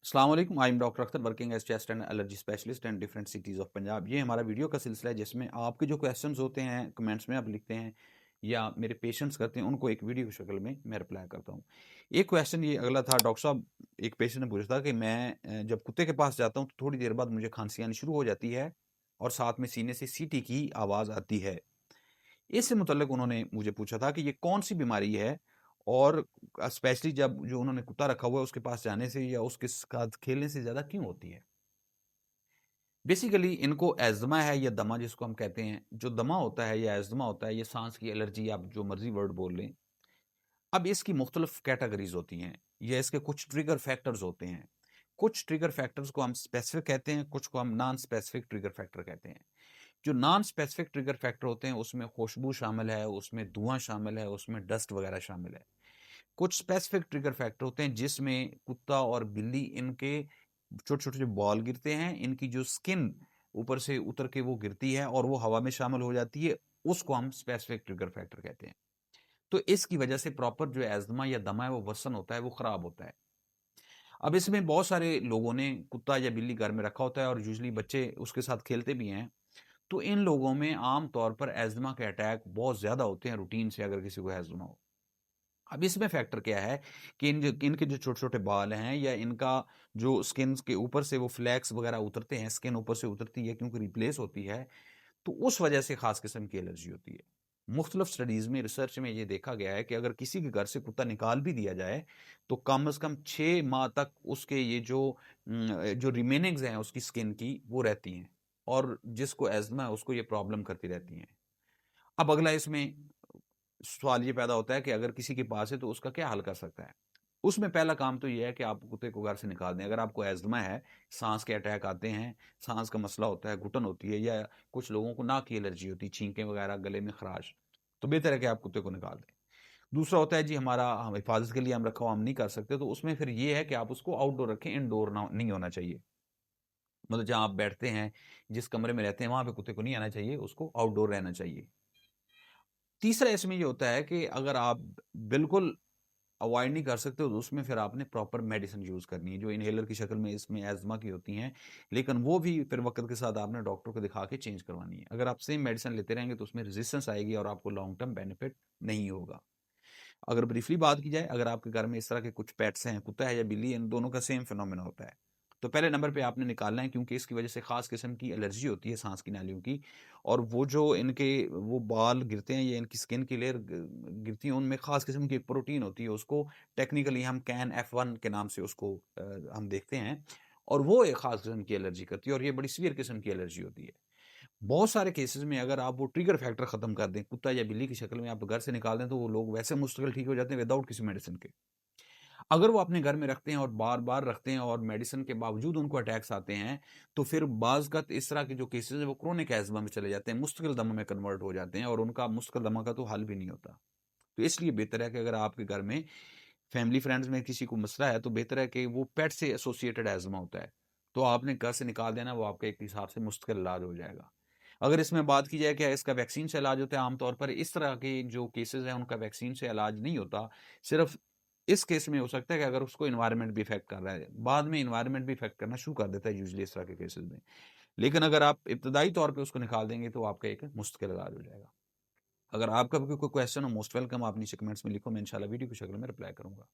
अस्सलाम वालेकुम, I am doctor Akhtar working as chest and allergy specialist and different cities of Punjab. ये हमारा video का सिलसिला है जिसमें आपके जो क्वेश्चंस होते हैं कमेंट्स में आप लिखते हैं या मेरे पेशेंट्स करते हैं, उनको एक वीडियो की शक्ल में मैं रिप्लाई करता हूँ। एक क्वेश्चन ये अगला था, डॉक्टर साहब एक पेशेंट ने पूछा था कि मैं जब कुत्ते के पास जाता हूँ तो थोड़ी देर बाद मुझे खांसी आनी शुरू हो जाती है और साथ में सीने से सीटी की आवाज़ आती है। इससे मुतल्लिक उन्होंने मुझे पूछा था कि ये कौन-सी बीमारी है और स्पेशली जब जो उन्होंने कुत्ता रखा हुआ है उसके पास जाने से या उसके साथ खेलने से ज़्यादा क्यों होती है? बेसिकली इनको एज़मा है या दमा जिसको हम कहते हैं, जो दमा होता है या एज़मा होता है, ये साँस की एलर्जी आप जो मर्ज़ी वर्ड बोल लें। अब इसकी मुख्तलिफ कैटेगरीज़ होती हैं या इसके कुछ ट्रिगर फैक्टर्स होते हैं। कुछ ट्रिगर फैक्टर्स को हम स्पेसिफिक कहते हैं, कुछ को हम नॉन स्पेसिफिक ट्रिगर फैक्टर कहते हैं। जो नॉन स्पेसिफिक ट्रिगर फैक्टर होते हैं उसमें खुशबू शामिल है, उसमें धुआँ शामिल है, उसमें डस्ट वगैरह शामिल है। कुछ स्पेसिफिक ट्रिगर फैक्टर होते हैं जिसमें कुत्ता और बिल्ली इनके छोटे-छोटे जो बॉल गिरते हैं, इनकी जो स्किन ऊपर से उतर के वो गिरती है और वो हवा में शामिल हो जाती है, उसको हम स्पेसिफिक ट्रिगर फैक्टर कहते हैं। तो इसकी वजह से प्रॉपर जो एज़मा या दमा है वो वर्सन होता है, वो खराब होता है। अब इसमें बहुत सारे लोगों ने कुत्ता या बिल्ली घर में रखा होता है और यूजुअली बच्चे उसके साथ खेलते भी हैं। तो इन लोगों में आम तौर पर एज़मा के अटैक बहुत ज़्यादा होते हैं रूटीन से अगर किसी को एज़मा हो। अब इसमें फैक्टर क्या है कि इनके जो छोटे-छोटे बाल हैं या इनका जो स्किन्स के ऊपर से वो फ्लैक्स वगैरह उतरते हैं, स्किन ऊपर से उतरती है क्योंकि रिप्लेस होती है, तो उस वजह से ख़ास किस्म की एलर्जी होती है। मुख्तलिफ स्टडीज़ में, रिसर्च में ये देखा गया है कि अगर किसी के घर से कुत्ता निकाल भी दिया जाए, तो कम से कम 6 माह तक उसके ये जो रिमेनिंग्स हैं उसकी स्किन की, वो रहती हैं और जिसको एज़मा है उसको ये प्रॉब्लम करती रहती हैं। अब अगला इसमें सवाल ये पैदा होता है कि अगर किसी के पास है तो उसका क्या हल कर सकता है? उसमें पहला काम तो ये है कि आप कुत्ते को घर से निकाल दें। अगर आपको एज़मा है, साँस के अटैक आते हैं, साँस का मसला होता है, घुटन होती है या कुछ लोगों को नाक की एलर्जी होती है, छींकें वगैरह, गले में खराश, तो बेहतर है कि आप कुत्ते को निकाल दें। दूसरा होता है जी हमारा हम हिफ़ाज़त के लिए हम रखा हुआ हम नहीं कर सकते, तो उसमें फिर ये है कि आप उसको आउटडोर रखें, इनडोर ना नहीं होना चाहिए। मतलब जहाँ आप बैठते हैं, जिस कमरे में रहते हैं, वहाँ पे कुत्ते को नहीं आना चाहिए, उसको आउटडोर रहना चाहिए। तीसरा इसमें ये होता है कि अगर आप बिल्कुल अवॉइड नहीं कर सकते तो उसमें फिर आपने प्रॉपर मेडिसिन यूज़ करनी है, जो इन्हेलर की शक्ल में इसमें एज़मा की होती हैं, लेकिन वो भी फिर वक़्त के साथ आपने डॉक्टर को दिखा के चेंज करवानी है। अगर आप सेम मेडिसिन लेते रहेंगे तो उसमें रेज़िस्टेंस आएगी और आपको लॉन्ग टर्म बेनिफिट नहीं होगा। अगर ब्रीफली बात की जाए, अगर आपके घर में इस तरह के कुछ पेट्स हैं, कुत्ता है या बिल्ली है, इन दोनों का सेम फिनोमेना होता है। तो पहले नंबर पे आपने निकालना है क्योंकि इसकी वज़ह से ख़ास किस्म की एलर्जी होती है साँस की नालियों की और वो जो इनके वो बाल गिरते हैं या इनकी स्किन की लेयर गिरती है, उनमें ख़ास किस्म की एक प्रोटीन होती है, उसको टेक्निकली हम कैन F1 के नाम से उसको हम देखते हैं और वो एक ख़ास किस्म की एलर्जी करती है और ये बड़ी सीवियर किस्म की एलर्जी होती है। बहुत सारे केसेस में अगर आप वो ट्रिगर फैक्टर खत्म कर दें, कुत्ता या बिल्ली की शक्ल में आप घर से निकाल दें, तो वो लोग वैसे मुस्तकिल ठीक हो जाते हैं विदाउट किसी मेडिसिन के। अगर वो अपने घर में रखते हैं और बार-बार रखते हैं और मेडिसिन के बावजूद उनको अटैक्स आते हैं, तो फिर बाज़-गत इस तरह के जो केसेस हैं वो क्रोनिक अस्थमा में चले जाते हैं, मुस्तकिल दमा में कन्वर्ट हो जाते हैं और उनका मुस्तकिल दमा का तो हल भी नहीं होता। तो इसलिए बेहतर है कि अगर आपके घर में फैमिली फ्रेंड्स में किसी को मसला है, तो बेहतर है कि वो पेट से एसोसिएटेड अस्थमा होता है। तो आपने घर से निकाल देना, वो आपके एक हिसाब से मुस्तकिल इलाज हो जाएगा। अगर इसमें बात की जाए क्या इसका वैक्सीन से इलाज होता है, आम तौर पर इस तरह के जो केसेज़ हैं उनका वैक्सीन से इलाज नहीं होता। सिर्फ़ इस केस में हो सकता है कि अगर उसको एनवायरनमेंट भी इफ़ेक्ट कर रहा है। बाद में एनवायरनमेंट भी इफ़ेक्ट करना शुरू कर देता है यूजुअली इस तरह के केसेज़ में। लेकिन अगर आप इब्तदाई तौर पे उसको निकाल देंगे तो आपका एक मुश्किल इलाज हो जाएगा। अगर आपका भी कोई क्वेश्चन हो मोस्ट वेलकम आप नीचे कमेंट्स में लिखो, मैं इंशाल्लाह वीडियो की शक्ल में रिप्लाई करूँगा।